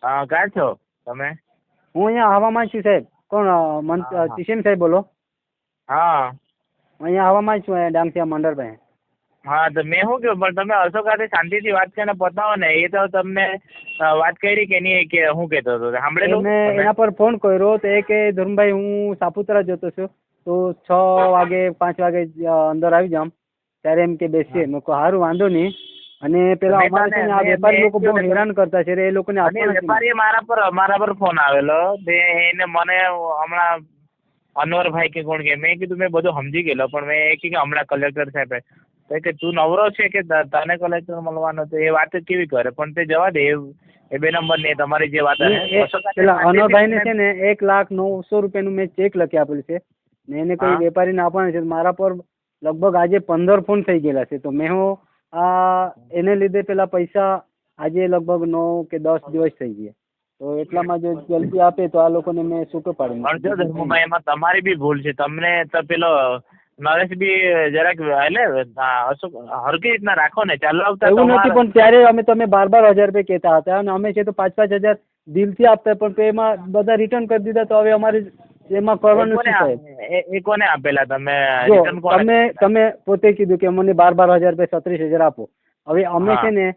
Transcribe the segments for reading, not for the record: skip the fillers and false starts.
ક્યાં છો તમે? હું અહીંયા હવામાં છું સાહેબ. કોણ સીસીમ સાહેબ બોલો? હા અહીંયા હવામાં છું, ડાંગસિયા મંડળ પાસે. હા તો મેં શું કહ્યું, પણ તમે અશોક સાથે શાંતિથી વાત કરીને પતાવો ને. એ તો તમને વાત કરી કે નહીં, કે શું કહેતો હતો સાંભળેલું? મેં એના પર ફોન કર્યો તો એ કે ધર્મભાઈ હું સાપુતારા જતો છું, તો 6 વાગે 5 વાગે અંદર આવી જામ, ત્યારે એમ કે બેસીએ. મેં કહું સારું, વાંધો નહીં. અને પેલા અમારે છે ને આ વેપારી લોકો બહુ હેરાન કરતા છે, એ લોકોને વેપારીએ મારા પર ફોન આવેલો. એને મને હમણાં અનવરભાઈ કે કોણ કે, મેં કીધું મેં બધું સમજી ગયેલો, પણ મેં એ કે હમણાં કલેક્ટર સાહેબ કે તું નવરો છે કે તને કલેક્ટર મળવાનો, તો એ વાત કેવી કરે. પણ તે જવા દે, એ 2 નંબર ની તમારી જે વાત પેલા અનવરભાઈ ને છે ને 1,09,000 રૂપિયાનું મેં ચેક લખી આપેલું છે ને એને કોઈ વેપારીને આપવાનું છે. મારા પર લગભગ આજે 15 ફોન થઈ ગયેલા છે, તો મેં હું એને લીધે પેલા પૈસા આજે લગભગ 9 કે 10 દિવસ થઈ ગયા. તો એટલામાં જો જલ્દી આપે તો આ લોકોને મેં છૂટો પાડી. પણ જો ધર્મભાઈ એમાં તમારી બી ભૂલ છે. તમને તો પેલો નરેશ બી જરાક એટલે અશોક હરકી રીતના રાખો ને, ચલાવતા એવું નથી. પણ ત્યારે અમે તમે 12,000 રૂપિયા કહેતા હતા અને અમે છે તો 5,000 દિલથી આપતા, પણ એમાં બધા રિટર્ન કરી દીધા. તો હવે અમારે એમાં કરવાનું શું સાહેબ? એ કોને આપેલા તમે? તમે પોતે કીધું કે મને 12,000 રૂપિયા 36,000 આપો. હવે અમે છે ને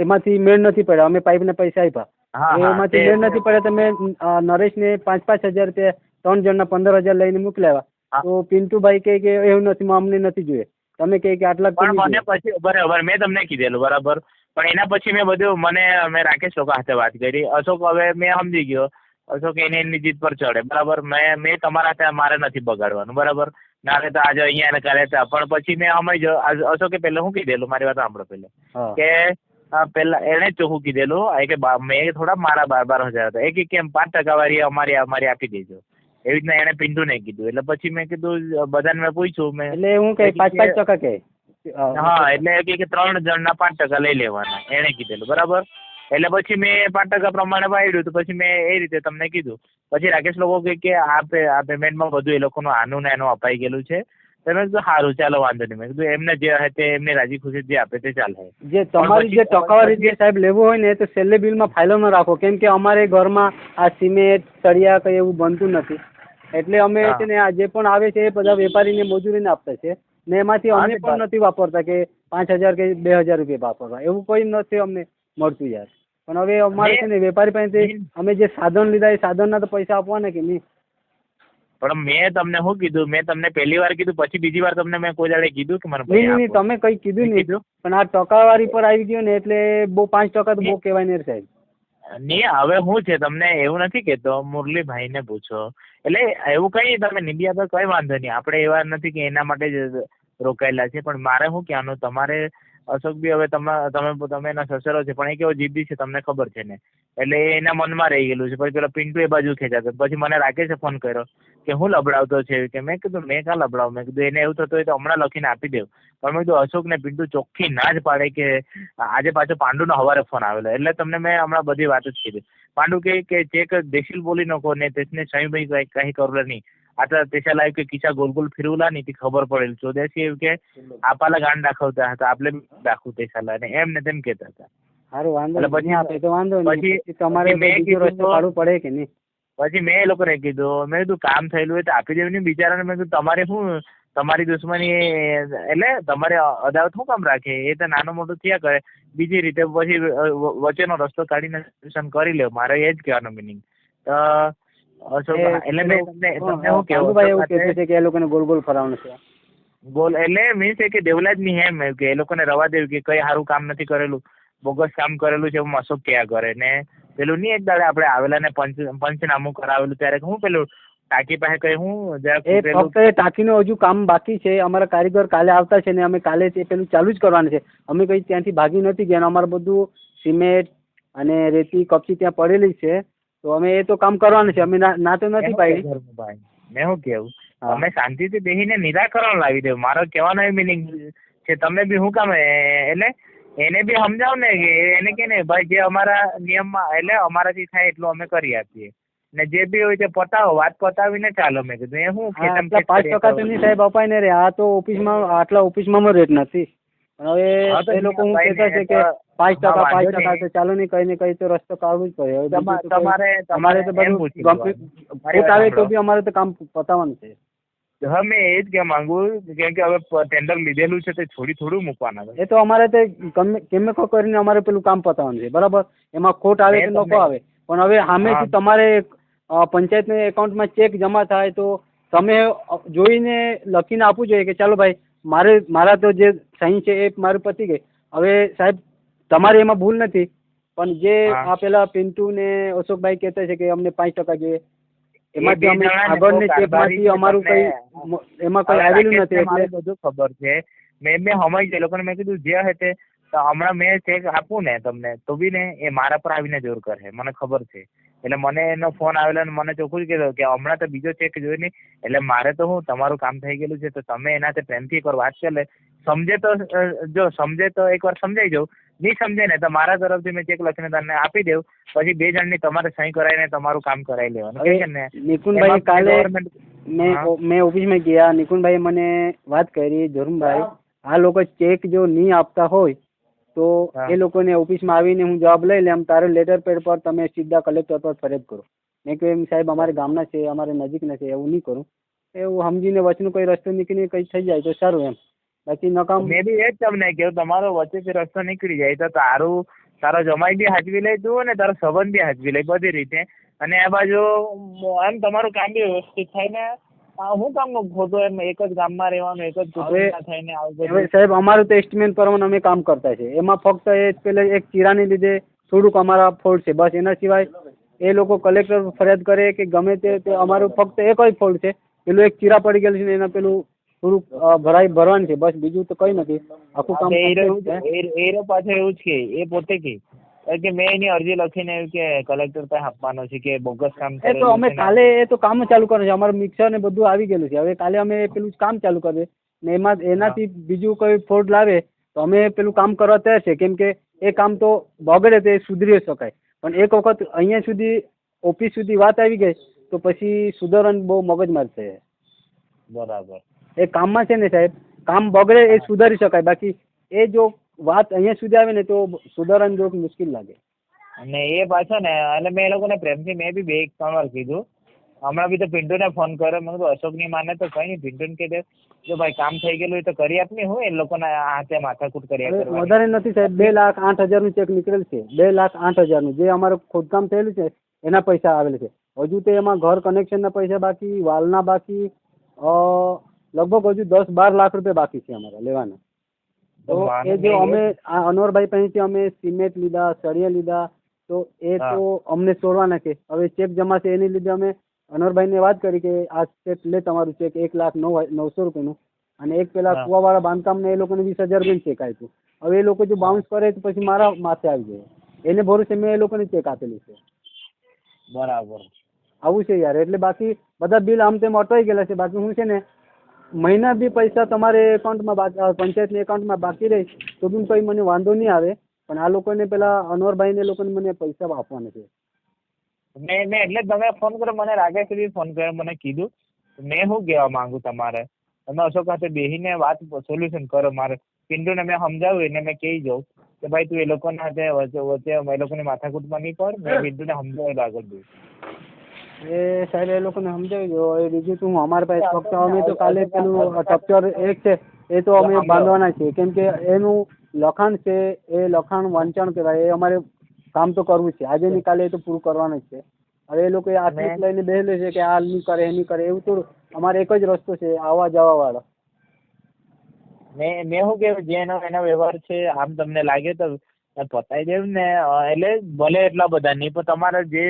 એમાંથી મેળ નથી પડ્યા. અમે પાઇપને પૈસા આપ્યા, એમાંથી મેળ નથી પડ્યા. તમે નરેશને 5,000 રૂપિયા 3 જણના 15,000 લઈને મોકલાવ્યા. તો પિન્ટુભાઈ કહે કે એવું નથી, અમને નથી જોઈએ. તમે કહે કે આટલા મને પછી બરાબર મેં તમને કીધેલું બરાબર. પણ એના પછી મેં રાકેશ લોકો સાથે વાત કરી. અશોક હવે મેં સમજી ગયો. અશોક એની જીત પર ચડે બરાબર. મેં તમારા ત્યાં મારે નથી બગાડવાનું બરાબર. ના તો આજે અહીંયા ને કાલે ત્યાં. પણ પછી મેં સમજો અશોકે પહેલા શું કીધેલું, મારી વાત સાંભળો પહેલા કે પેલા એને જ ચોખ્ખું કીધેલું કે મેં થોડા મારા 12,000 હતા. એ કે કેમ 5% વાળી અમારી આપી દેજો, એવી રીતના એને પિન્ટુ ને કીધું. એટલે પછી મેં કીધું બધાને મેં પૂછ્યું. એટલે હું કઈ 5% કે એટલે કે 3 જણના 5% લઈ લેવાના એને કીધેલું બરાબર. એટલે પછી મેં 5% પ્રમાણે વાળ્યું. તો પછી મેં એ રીતે તમને કીધું. પછી રાકેશ લોકો કે આ પેમેન્ટમાં બધું એ લોકોનું આનું ને એનું અપાઈ ગયેલું છે. તો મેં કીધું સારું ચાલો વાંધો નહીં. મેં કીધું એમને જે હશે તે એમની રાજી ખુશી જે આપે તે ચાલે. જે તમારી જે ટકાવારી જે સાહેબ લેવું હોય ને, તો છેલ્લે બિલમાં ફાઇલો ન રાખો, કેમ કે અમારે ઘરમાં આ સિમેન્ટ સળિયા કઈ એવું બનતું નથી. એટલે અમે છે ને આ જે પણ આવે છે એ બધા વેપારીને મજૂરીને આપતા છે ને, એમાંથી અમે પણ નથી વાપરતા કે 5,000 કે 2,000 રૂપિયા વાપરવા. એવું કોઈ નથી અમને મળતું યાર. પણ હવે અમારે છે ને વેપારી પાસેથી અમે જે સાધન લીધા એ સાધનના તો પૈસા આપવાના કે નહીં? પણ મેં તમને શું કીધું, મેં તમને પહેલી વાર કીધું, પછી બીજી વાર તમને મેં કોઈ દાડે કીધું કે મને નહીં તમે કઈ કીધું નહીં. પણ આ ટકાવારી પર આવી ગયો ને એટલે બહુ 5% તો બહુ કહેવાય ને સાહેબ. નહીં હવે શું છે, તમને એવું નથી કહેતો, મુરલીભાઈને પૂછો. એટલે એવું કઈ તમે નિબિયા પર કઈ વાંધો નહીં. આપણે એવા નથી કે એના માટે જ રોકાયેલા છે. પણ મારે શું કહેવાનું, તમારે અશોક બી હવે તમે એના સસરો છે, પણ એ કેવો જીદ્દી છે તમને ખબર છે ને. એટલે એના મનમાં રહી ગયેલું છે. પછી પેલો પિન્ટુ એ બાજુ ખેંચાતો. પછી મને રાકેશે ફોન કર્યો કે હું લબડાવતો છે કે. મેં કીધું મેં કાં લબડાવું. મેં કીધું એને એવું થતું હોય તો હમણાં લખીને આપી દેવું. પણ મેં કીધું અશોક ને પિન્ટુ ચોખ્ખી ના જ પાડે કે આજે પાછો પાંડુનો સવારે ફોન આવેલો. એટલે તમને મેં હમણાં બધી વાત જ કીધી. પાંडू के चेक देशील बोली नको ने त्याने साई भाई काही करलं नाही. आता त्याच्याला एक किस्सा गोल गोल फिरवला नाही ती खबर पडेल. स्वदेशी કે આપાલા ગાંડ દાખવતા હતા, આપણે દાખવું દેશાલા ને એમ ને તેમ કહેતા હતા. સારું વાંધો નહીં આપે તો વાંધો નહીં. પછી તમારે બીજો રસ્તો કાઢવું પડે કે નહીં? પછી મેં એ લોકોને કીધું, મેં કીધું કામ થયેલું હોય તો આપી દેવું નહીં બિચારાને. મેં કીધું તમારે શું તમારી દુશ્મની એટલે તમારે અદાવત શું કામ રાખે? એ તો નાનું મોટું થયા કરે. બીજી રીતે પછી વચ્ચેનો રસ્તો કાઢીને સોલ્યુશન કરી લે. મારે એ જ કહેવાનો મિનિંગ. તો એટલે મેં તમને શું કહેવું એવું કહેતું છે કે એ લોકોને ગોલ ગોલ ફરાવવાનું છે. ગોલ એટલે મીન્સ કે દેવલા જ નહીં એમ કે એ લોકોને રવા દેવું કે કઈ સારું કામ નથી કરેલું, બોગસ કામ કરેલું છે એવું અશોક ક્યાં કરે. ને પેલું નહીં એક દાડે આપણે આવેલા ને પંચનામું કરાવેલું ત્યારે હું પેલું ટાંકી પાસે કઈ હું ફક્ત એ ટાંકીનું હજુ કામ બાકી છે. અમારા કારીગર કાલે આવતા છે ને અમે કાલે પેલું ચાલુ જ કરવાનું છે. અમે કઈ ત્યાંથી ભાગી નથી ગયા. અમારે બધું સિમેન્ટ અને રેતી કપચી ત્યાં પડેલી છે. તો અમે એ તો કામ કરવાનું છે. અમે ના તો નથી પાડી. મેં શું કેવું, તમે શાંતિથી બેસીને નિરાકરણ લાવી દેવું. મારો કહેવાનો એ મિનિંગ છે. તમે બી શું કામ એટલે એને બી સમજાવ ને કે એને કે ને ભાઈ જે અમારા નિયમમાં એટલે અમારાથી થાય એટલું અમે કરી આપીએ ને જે બી હોય તે પતાવો. વાત પતાવીને ચાલો. મેં કીધું એ શું 5% તો નહીં સાહેબ અપાય ને રે. આ તો ઓફિસમાં આટલા ઓફિસમાં રેટ નથી. હવે એ લોકો હું કહેતા છે કે 5% તો ચાલો ને કઈ ને કઈ તો રસ્તો કાઢવો જ પડે. હવે બીજું તો કોઈ અમારે તો બધું ખોટ આવે તો બી અમારે તો કામ પતાવવાનું છે. હા મેં એ જ કહેવા માંગુ કેમ કે હવે ટેન્ડર લીધેલું છે તે થોડું મૂકવાના છે. એ તો અમારે તે કેમે કરીને અમારે પેલું કામ પતાવવાનું છે બરાબર. એમાં ખોટ આવે કે નફો આવે પણ હવે સામેથી તમારે પંચાયતના એકાઉન્ટમાં ચેક જમા થાય તો તમે જોઈને લખીને આપવું જોઈએ કે ચાલો ભાઈ મારા તો જે સહી છે એ મારું પતી ગઈ. હવે સાહેબ તમારે એમાં ભૂલ નથી પણ જે આ પેલા પિન્ટુ ને અશોકભાઈ કહેતા છે કે અમને 5% જોઈએ એમાંથી અમે આગળની ચેકમાંથી અમારું કઈ એમાં કઈ આવેલું નથી એટલે બધું ખબર છે. મેં સમજ એ લોકોને મેં કીધું જે હશે તો હમણાં મેં ચેક આપું ને તમને તો બી ને એ મારા પર આવીને જોર કરે મને ખબર છે. એટલે મને એનો ફોન આવેલો અને મને ચોખ્ખું જ કીધું કે હમણાં તો બીજો ચેક જોઈ નહીં. એટલે મારે તો હું તમારું કામ થઈ ગયેલું છે તો તમે એનાથી પ્રેમથી એકવાર વાત કરી લે. સમજે તો એકવાર સમજાઈ જાઉં. નહીં સમજે ને તો મારા તરફથી મેં ચેક લખીને તમને આપી દઉં. પછી 2 જણની તમારે સહી કરાવીને તમારું કામ કરાવી લેવાનું. નિકુંજભાઈ કાલે મેં ઓફિસમાં ગયા. નિકુંજભાઈ મને વાત કરી ધરુમભાઈ આ લોકો ચેક જો નહીં આપતા હોય તો એ લોકોને ઓફિસમાં આવીને હું જવાબ લઈ લેમ. તારે લેટર પેડ પર તમે સીધા કલેક્ટર પર ફરિયાદ કરો. મેં કહ્યું સાહેબ અમારે ગામના છે અમારે નજીકના છે એવું નહીં કરું. એવું સમજીને વચનું કોઈ રસ્તો નીકળીને કંઈ થઈ જાય તો સારું એમ. બાકી નકામ મેં બી એ જ તમને કહ્યું તમારો વચ્ચેથી રસ્તો નીકળી જાય તો તારો જમાઈ બી હાજવી લઈ તું ને તારો સંબંધ બી હાજવી લઈ બધી રીતે. અને આ બાજુ એમ તમારું કામ બી વ્યવસ્થિત થાય ને હું કામ ખોટું એમ એક જ ગામમાં રહેવાનું એક જ કુટુંબના થઈને આવું. સાહેબ અમારું તો એસ્ટિમેટ પ્રમાણે અમે કામ કરતા છે. એમાં ફક્ત એ પેલે એક ચીરાને લીધે થોડુંક અમારા ફોલ્ટ છે બસ. એના સિવાય એ લોકો કલેક્ટર ફરિયાદ કરે કે ગમે તે અમારું ફક્ત એક જ ફોલ્ટ છે. પેલું એક ચીરા પડી ગયેલું છે ને એના પેલું થોડુંક ભરવાનું છે બસ. બીજું તો કઈ નથી. આખું કામ એ પાછળ એવું જ કે એ પોતે કે મેં એની અરજી લખીને એવું કે કલેક્ટર પાસે આપવાનો છે કે બોગસ કામ એ તો અમે કાલે એ તો કામ ચાલુ કરવાનું છે. અમારું મિક્સર ને બધું આવી ગયેલું છે. હવે કાલે અમે પેલું કામ ચાલુ કરીએ ને એનાથી બીજું કોઈ ફોલ્ટ લાવે તો અમે પેલું કામ કરવા તૈયાર છે. કેમ કે એ કામ તો બગડે તે સુધરી શકાય પણ એક વખત અહીંયા સુધી ઓફિસ સુધી વાત આવી ગઈ તો પછી સુધારવાનું બહુ મગજમાર છે. બરાબર. એ કામમાં છે ને સાહેબ કામ બગડે એ સુધારી શકાય. બાકી એ જો વાત અહીંયા સુધી આવે ને તો સુધારવાનું જો મુશ્કેલ લાગે. અને એ પાછો ને એટલે મેં એ લોકોને પ્રેમથી મેં બી 2-3 વાર કીધું. હમણાં બી તો પિન્ટુને ફોન કર્યો. મેં કીધું અશોક ની માને તો કઈ નહીં પિન્ટુને કહી દે જો ભાઈ કામ થઈ ગયેલું હોય તો કરી આપ ને. હું એ લોકોના હાથે માથાકૂટ કર્યા કરવાની. વધારે નથી સાહેબ 2,08,000 નું ચેક નીકળેલ છે. 2,08,000 નું જે અમારું ખોદકામ થયેલું છે એના પૈસા આવેલ છે. હજુ તો એમાં ઘર કનેક્શનના પૈસા બાકી વાલના બાકી લગભગ હજુ 10-12 લાખ રૂપિયા બાકી છે અમારા લેવાના. તો એ જો અમે આ અનવરભાઈ પાસેથી અમે સિમેન્ટ લીધા સળિયા લીધા તો એ તો અમને છોડવાના છે. હવે ચેક જમા છે એની લીધે અમે અનવરભાઈને વાત કરી કે આ ચેક લે તમારું ચેક 1,09,900 રૂપિયાનું અને એક પેલા કુવાવાળા બાંધકામને એ લોકોને 20,000 રૂપિયાનું ચેક આપ્યું. હવે એ લોકો જો બાઉન્સ કરે તો પછી મારા માથે આવી જાય. એને ભરોસે મેં એ લોકોને ચેક આપેલું છે. બરાબર આવું છે યાર. એટલે બાકી બધા બિલ આમ તેમ અટવાઈ ગયેલા છે. બાકી હું છે ને મહિના બી પૈસા તમારે એકાઉન્ટમાં પંચાયતના એકાઉન્ટમાં બાકી રહે તો બી કંઈ મને વાંધો નહીં આવે. પણ આ લોકોને પેલા અનવરભાઈને લોકોને મને પૈસા આપવાના છે. મેં એટલે તમે ફોન કર્યો મને રાગે સુધી ફોન કર્યો મને કીધું. મેં શું કહેવા માંગુ તમારે તમે અશોક સાથે બેસીને વાત સોલ્યુશન કરો. મારે પિન્ટુને મેં સમજાવ્યું એને મેં કહી જાઉં કે ભાઈ તું એ લોકોના હાથે વચ્ચે એ લોકોની માથાકૂટમાં નહીં પડ. મેં પિન્ટુને સમજાવેલું આગળ જોયું. એ સાહેબ એ લોકોને સમજાવી દો. એ બીજું તું અમારા પાસે ફક્ત અમે તો કાલે પેલું સ્ટ્રક્ચર એક છે એ તો અમે બાંધવાના છીએ. કેમ કે એનું લખાણ છે એ લખાણ વાંચણ કહેવાય. એ અમારે કામ તો કરવું છે. આજે ની કાલે એ તો પૂરું કરવાનું જ છે. હવે એ લોકો આટલું લઈને બેસેલું છે કે આ નહીં કરે એ નહીં કરે એવું થોડું. અમારે એક જ રસ્તો છે આવવા જવા વાળો. મેં શું કહેવું જે એનો વ્યવહાર છે આમ તમને લાગે તો પતાવી દેવું ને. એટલે ભલે એટલા બધા નહીં પણ તમારે જે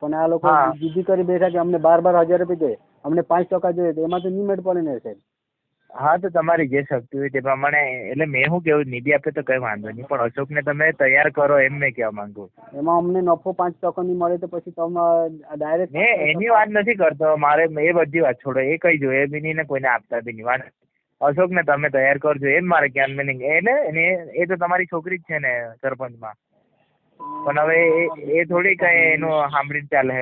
પણ આ લોકો જીદી કરી બેઠા કે અમને 12,000 રૂપિયા જોઈએ અમને 5% જોઈએ તો એમાં તો નહીં મેળ પડે ને સાહેબ. હા તો તમારી જે શક્તિ હોય તે પ્રમાણે. એટલે મેં શું કેવું નિધિ આપે તો કઈ વાંધો નહીં પણ અશોકને તમે તૈયાર કરો એમ મેં કહેવા માંગુ. એમાં અમને નફો 5% નહીં મળે તો પછી તમે ડાયરેક્ટ મેં એની વાત નથી કરતો. મારે એ બધી વાત છોડો. એ કઈ જોઈએ બી નહીં ને કોઈને આપતા બી નહીં. વાત અશોકને તમે તૈયાર કરજો એમ મારે ક્યાં મિનિંગ. એટલે એ તો તમારી છોકરી જ છે ને સરપંચમાં. પણ હવે એ થોડી કઈ એનું સાંભળીને ચાલે.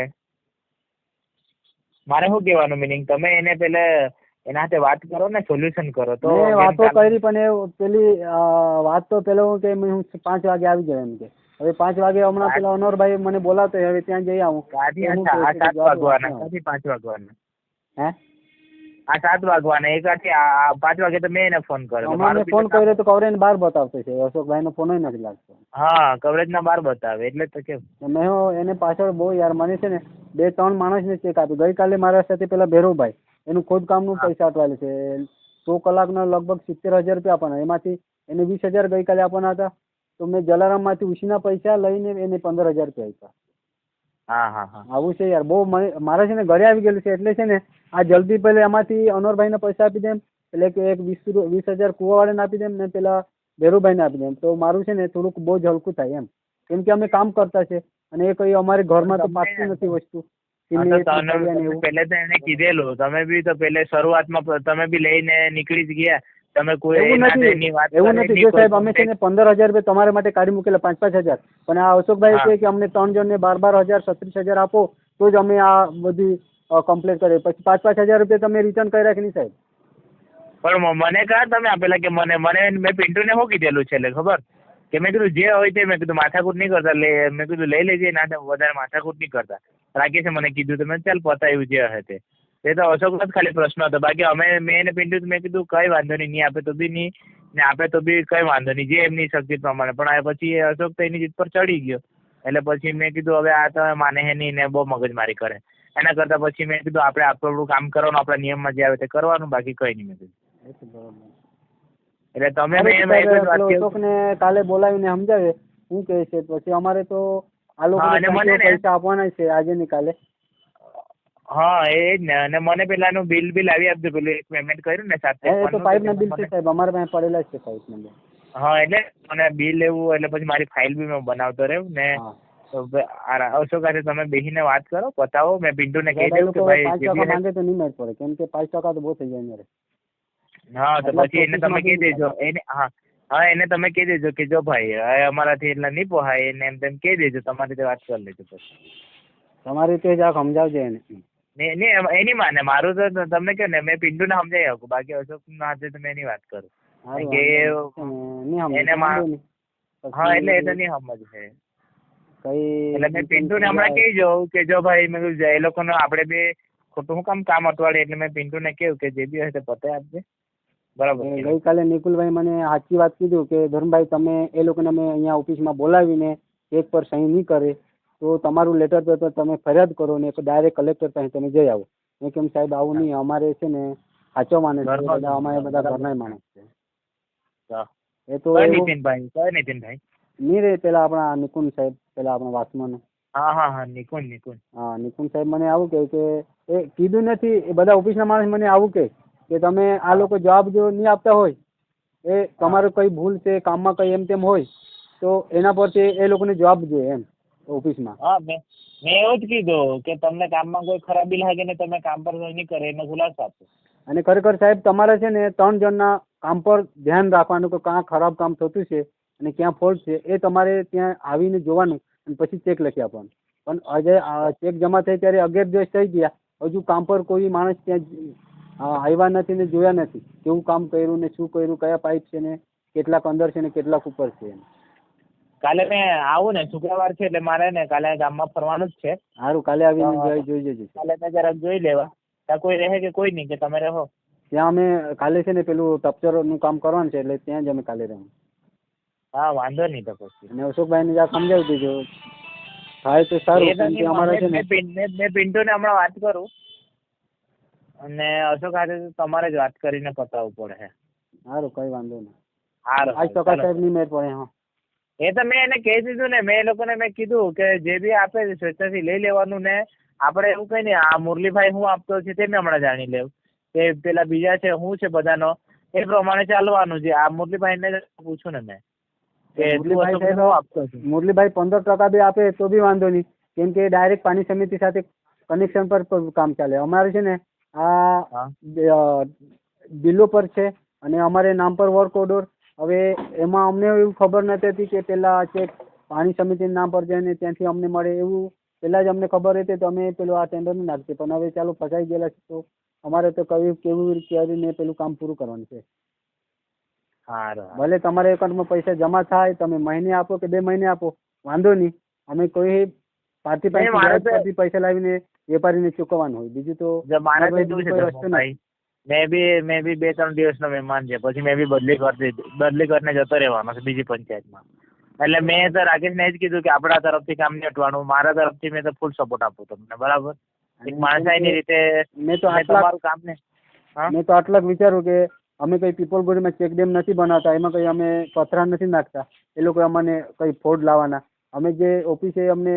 મારે શું કહેવાનું મિનિંગ તમે એને પેલે એના હાથે વાત કરો ને સોલ્યુશન કરો તો મેં game વાતો ચાલે. કરી પણ એ પેલી વાત તો પેલો હું કે હું 5 વાગે આવી જાય એમ કે હવે 5 વાગે હમણાં પેલા અનવરભાઈ મને બોલાવતો હોય, હવે ત્યાં જઈ આવું કાથી તો હું આ કહું છું કે 7 વાગવાના કાથી 5 વાગવાના હે આ 7 વાગવાના એકાથી આ 5 વાગે તો મેં એને ફોન કર્યો હમણાં મેં ફોન કર્યો તો કવરેજ 12 બતાવતો છે, અશોકભાઈ નો ફોન નથી લાગતો. હા કવરેજ ના 12 બતાવે એટલે જ તો કેમ. મેં એને પાછળ બહુ યાર મને છે ને 2-3 માણસને ચેક આપ્યું. ગઈકાલે મારા સાથે પેલા ભેરુભાઈ એનું ખોદકામનું પૈસા અટવાયેલું છે 100 કલાકના લગભગ 70,000 રૂપિયા આપવાના, એમાંથી એને 20,000 ગઈકાલે આપવાના હતા, તો મેં જલારામમાંથી ઉછીના પૈસા લઈને એને 15,000 રૂપિયા આપ્યા. હા હા હા આવું છે યાર બહુ મારે છે ને ઘરે આવી ગયેલું છે, એટલે છે ને આ જલ્દી પહેલે એમાંથી અનવરભાઈને પૈસા આપી દેમ, એટલે કે એક 20,000 કુવાવાળાને આપી દેમ ને પેલા ભેરુભાઈને આપી દેમ, તો મારું છે ને થોડુંક બહુ જ હલકું થાય એમ, કેમ કે અમે કામ કરતા છે અને એ કઈ અમારે ઘરમાં તો પાકતું નથી વસ્તુ. પેલે તો એને કીધેલું તમે બી તો પેલે શરૂઆતમાં તમે બી લઈને નીકળી જ ગયા, તમે કોઈ એવું નથી જો સાહેબ અમે છે ને 15,000 રૂપિયા તમારા માટે કાઢી મૂકેલા 5,000, પણ આ અશોકભાઈ કહે કે અમને 3 જણને 12,000 36,000 આપો તો જ અમે આ બધી કમ્પ્લીટ કરીએ, પછી 5,000 રૂપિયા તમે રિટર્ન કર્યા કે નહીં સાહેબ? પણ મને કહા તમે આપેલા કે મને મેં પિન્ટુને શું કીધેલું છે ખબર કે મેં કીધું જે હોય તે મેં કીધું માથાકૂટ નહીં કરતા, મેં કીધું લઈ લેજે ના વધારે માથાકૂટ નહીં કરતા. રાકેશે મને કીધું તો મેં ચાલ પતાવ્યું જે હશે તે તો અશોકનો જ ખાલી પ્રશ્ન હતો, બાકી મેં એને પિન્ટુ મેં કીધું કઈ વાંધો નહીં આપે તો બી નહીં ને આપે તો બી કઈ વાંધો નહીં, જે એમની શક્તિ પ્રમાણે. પણ આ પછી અશોક તો એની જીત પર ચડી ગયો, એટલે પછી મેં કીધું હવે આ તો માને હે નહીં ને બહુ મગજમારી કરે, એના કરતા પછી મેં કીધું આપણે આપણું કામ કરવાનું, આપણા નિયમમાં જે આવે તે કરવાનું, બાકી કઈ નહીં. મેં કીધું એટલે તમે અશોકને કાલે બોલાવીને સમજાવે શું કહે છે, પછી અમારે તો આ લોકો પૈસા આપવાના છે આજે ને કાલે. હા એ જ ને, અને મને પેલાનું બિલ આવી આપજો, પેલું એક પેમેન્ટ કર્યું ને 7 તો પાઇપ ના બિલ છે સાહેબ, અમારા પાસે પડેલા છે પાઇપ ના બિલ. હા એટલે મને બિલ એવું એટલે પછી મારી ફાઇલ બી મેં બનાવતો રહ્યું ને. અશોક સાથે તમે બેસીને વાત કરો, પતાવો. મેં પિન્ટુને કહી દઉં કે ભાઈ 5% માંગે તો નહીં મેળ પડે, કેમ કે 5% તો બહુ થઈ જાય મારે. હા તો પછી એને તમે કહી દેજો, એને હા એને તમે કહી દેજો કે જો ભાઈ હવે અમારાથી એટલા નહીં પોહાય, એને એમ તેમ કહી દેજો, તમારી રીતે વાત કરી લેજો. પછી તમારી રીતે જ સમજાવજો એને. એની માને મારું તો તમને કહે ને મેં પિન્ટુને સમજાવી શકું, બાકી અશોક હાથે તો મેં એની વાત કરું કે એને હા એટલે એ તો નહીં સમજ છે. એટલે મેં પિન્ટુને હમણાં કહી જાઉં કે જો ભાઈ મેં કીધું એ લોકોને આપણે બે ખોટું શું કામ અટવાડે, એટલે મેં પિન્ટુને કહ્યું કે જે બી હશે તે પતાવી આપજે. બરાબર. ગઈકાલે નિકુલભાઈ મને સાચી વાત કીધું કે ધર્મભાઈ તમે એ લોકોને અમે અહીંયા ઓફિસમાં બોલાવીને ચેક પર સહી નહીં કરે તો તમારું લેટર પેપર તમે ફરિયાદ કરો ને ડાયરેક્ટ કલેક્ટર પાસે તમે જઈ આવો. મેં કેમ સાહેબ આવું નહીં, અમારે છે ને સાચો માણસ છે, અમારે બધા ઘરના માણસ છે. એ તો નીતિનભાઈ નહીં રે પેલા આપણા નિકુંજ સાહેબ, પેલા આપણા વાસમાં. હા નિકુંજ હા નિકુંજ સાહેબ મને આવું કહે કે એ કીધું નથી, એ બધા ઓફિસના માણસ મને આવું કહે કે તમે આ લોકો જવાબ જો નહીં આપતા હોય, એ તમારો કઈ ભૂલ છે કામમાં કઈ એમ તેમ હોય તો એના પરથી એ લોકોને જવાબ જોઈએ એમ ઓફિસમાં. હા મેં એવું જ કીધું કે તમને કામમાં કોઈ ખરાબી લાગે ને તમે કામ પર નહીં કરે એનો ખુલાસો આપો. અને ખરેખર સાહેબ તમારે છે ને 3 જણના કામ પર ધ્યાન રાખવાનું કે ક્યાં ખરાબ કામ થતું છે અને ક્યાં ફોલ્ટ છે, એ તમારે ત્યાં આવીને જોવાનું અને પછી ચેક લખી આપવાનું. પણ આજે ચેક જમા થઈ ત્યારે 11 દિવસ થઈ ગયા, હજુ કામ પર કોઈ માણસ ત્યાં આવ્યા નથી ને જોયા નથી કેવું કામ કર્યું ને શું કર્યું, કયા પાઇપ છે ને કેટલાક અંદર છે ને કેટલાક ઉપર છે. કાલે મેં આવું ને શુક્રવાર છે એટલે મારે ને કાલે ગામમાં ફરવાનું જ છે. સારું કાલે આવીને જોઈ જજો. કાલે મેં જરાક જોઈ લેવા ત્યાં કોઈ રહે કે કોઈ નહીં, કે તમે રહો ત્યાં. અમે કાલે છે ને પેલું ટપચરનું કામ કરવાનું છે એટલે ત્યાં જ અમે કાલે રહું. હા વાંધો નહીં તો પછી. અને અશોકભાઈને જરાક સમજાવી દેજો થાય તો સારું. અમારે છે ને મેં પિન્ટુને હમણાં વાત કરું અને અશોક સાથે તમારે જ વાત કરીને પતાવવું પડે. સારું કઈ વાંધો નહીં. 5% સાહેબ નહીં મેળ પડે. હા એ તો મેં એને કહી દીધું ને, મેં એ લોકોને મેં કીધું કે જે બી આપે સ્વેચ્છાથી લઈ લેવાનું ને આપણે એવું કઈ નહીં. આ મુરલીભાઈ હું આપતો છે તે મેં હમણાં જાણી લેવું કે પેલા બીજા છે હું છે બધાનો એ પ્રમાણે ચાલવાનું છે. આ મુરલીભાઈને પૂછું ને મેં કે મુરલીભાઈ 15% બી આપે તો બી વાંધો નહીં, કેમ કે ડાયરેક્ટ પાણી સમિતિ સાથે કનેક્શન પર કામ ચાલે. અમારે છે ને આ બિલો પર છે અને અમારે નામ પર વર્ક ઓર્ડર. હવે એમાં અમને એવું ખબર નથી કે પેલા ચેક પાણી સમિતિના નામ પર જઈને ત્યાંથી અમને મળે, એવું પહેલાં જ અમને ખબર હતી તો અમે પેલું આ ટેન્ડર નહીં નાખીએ. પણ હવે ચાલો ફસાઈ ગયેલા છે તો અમારે તો કેવું કરીને પેલું કામ પૂરું કરવાનું છે. સારું ભલે તમારા એકાઉન્ટમાં પૈસા જમા થાય, તમે મહિને આપો કે 2 મહિને આપો, વાંધો નહીં. અમે કોઈ પાર્ટી પાસેથી પૈસા લાવીને વેપારીને ચૂકવવાનું હોય, બીજું તો મારે તો બીજું કોઈ રસ્તો નથી. ભાઈ મેં બી 2-3 દિવસનો મહેમાન છે, પછી મેં બી બદલી કરીને જતો રહેવાનો છે બીજી પંચાયતમાં. એટલે મેં તો રાકેશને જ કીધું કે આપણા તરફથી કામ નહીં અટવાનું, મારા તરફથી મેં તો ફૂલ સપોર્ટ આપું તમને, બરાબર. એક માણસાઈની રીતે મેં તો તમારું કામ ને મેં તો આટલા વિચાર્યું કે અમે કઈ પીપલગુડીમાં ચેક ડેમ નથી બનાવતા, એમાં કઈ અમે પથરા નથી નાખતા, એ લોકો અમને કઈ ફોડ લાવવાના. અમે જે ઓફિસે અમને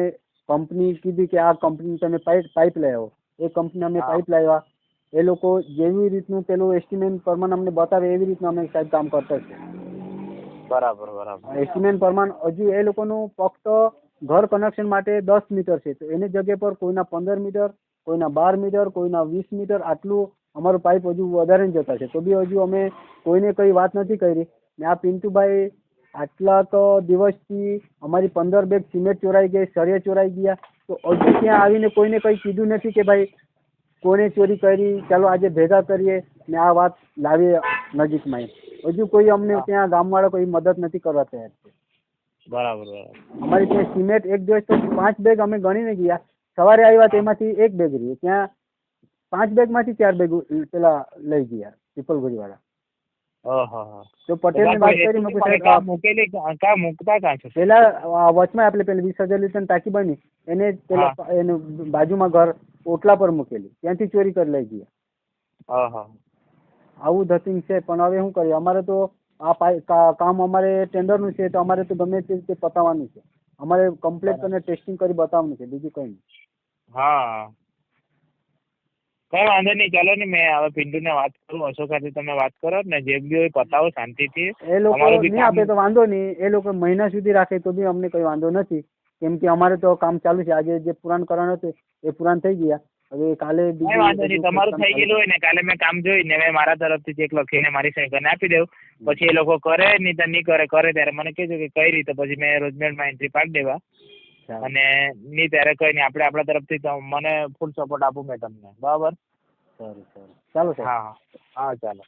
કંપની કીધી કે આ કંપની તમે પાઇપ લઈ આવો, એ કંપની અમે પાઇપ લાવ્યા. એ લોકો જેવી રીતનું પેલું એસ્ટિમેટ પ્રમાણે અમને બતાવે એવી રીતનું અમે સાહેબ કામ કરતા છે. બરાબર. એસ્ટિમેટ પ્રમાણે હજુ એ લોકોનું ફક્ત ઘર કનેક્શન માટે 10 મીટર છે, તો એની જગ્યા પર કોઈના 15 મીટર, કોઈના 12 મીટર, કોઈના 20 મીટર, આટલું અમારું પાઇપ હજુ વધારે જતા છે. તો બી હજુ અમે કોઈને કઈ વાત નથી કરી. ને આ પિન્ટુભાઈ આટલા તો દિવસથી અમારી 15 બેગ સિમેન્ટ ચોરાઈ ગઈ, સળિયા ચોરાઈ ગયા, તો હજુ ત્યાં આવીને કોઈને કઈ કીધું નથી કે ભાઈ કોને ચોરી કરી, ચાલો આજે ભેગા કરીએ ને આ વાત લાવીએ નજીકમાં. હજુ કોઈ અમને ત્યાં ગામવાળા કોઈ મદદ નથી કરવા તૈયાર છે. બરાબર. અમારી ત્યાં સિમેન્ટ એક દિવસ તો 5 બેગ અમે ગણીને ગયા, સવારે આવ્યા તેમાંથી 1 બેગ રહી, ત્યાં 5 બેગમાંથી 4 બેગ પેલા લઈ ગયા પીપલગુડી વાળા. તો પટેલની વાત કરી મૂકતા છો પેલા વચમાં આપણે પેલી 20,000 લીટરની ટાંકી બની એને પેલા એનું બાજુમાં ઘર ઓટલા પર મૂકેલી, ત્યાંથી ચોરી કરી લઈ ગયા. આવું ધતિંગ છે. પણ હવે શું કરીએ, અમારે તો આ કામ અમારે ટેન્ડરનું છે, તો અમારે તો ગમે તે રીતે પતાવવાનું છે. અમારે કમ્પ્લીટ અને ટેસ્ટિંગ કરી બતાવવાનું છે, બીજું કંઈ નહીં. હા, કઈ વાંધો નહીં. ચાલો ને, મેં હવે પિન્ટુને વાત કરું, અશોક સાથે તમે વાત કરો ને, જે બી હોય પતાવો શાંતિથી. એ લોકો નહીં આપે તો વાંધો નહીં, એ લોકો મહિના સુધી રાખે તો બી અમને કઈ વાંધો નથી, કેમ કે અમારે તો કામ ચાલુ છે. આજે જે પુરાણ કરવાનું હતું એ પુરાણ થઈ ગયા. હવે કાલે કઈ વાંધો નહીં, તમારું થઈ ગયેલું હોય ને, કાલે મેં કામ જોઈને મેં મારા તરફથી ચેક લખીને મારી સહી કરીને આપી દઉં. પછી એ લોકો કરે નહીં તો નહીં કરે ત્યારે મને કહેજો કે કઈ રીતે, પછી મેં રોજમેરમાં એન્ટ્રી પાડી દેવા. અને નહીં ત્યારે કઈ નહીં, આપણે આપણા તરફથી મને ફૂલ સપોર્ટ આપું મેં તમને, બરાબર. સારું ચાલો. હા ચાલો.